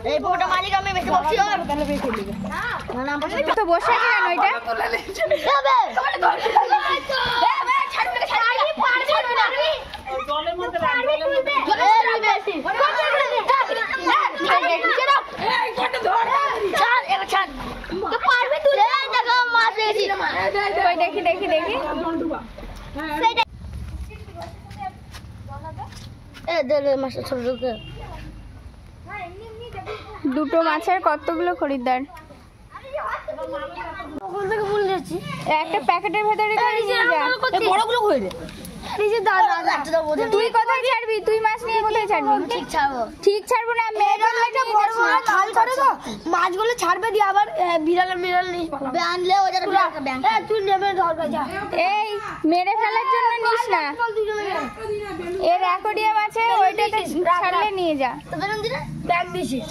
এই পুরোটা মালিক আমি বেশি বলছি আর তাহলে বেশি দিবে না না তো বসে আছে কেন এটা ছাড়বি পারবি না জলের মধ্যে পারবি বেশি এই ঘটে ধর ছাড় এবার ছাড় তো পারবি তুই দেখো মাছ পেয়েছি কই দেখি এ দে মাছ ছোট ছোট দুটো মাছের কতগুলো খরিদ্দার কোন থেকে ভুল যাচ্ছি একটা প্যাকেটের ভেতরে করে নিয়ে যা বড়গুলো কই রে এই যে দাদা তুই কোথায় ছাড়বি তুই মাছ নিয়ে কোথায় ছাড়বি ঠিক ছাড়বো না মেয়েটা বড় বড় লাল করে তো মাছগুলো ছাড়বে দিয়ে আবার বিড়াল নিস আনলে ওদের তুই নেমে ধরবে যা এই মেরে ফেলার জন্য নিস না এর অ্যাকোরিয়াম আছে ওইটাতে ছাড়লে নিয়ে যা তো বেরোন দিলে ব্যাগ দিছিস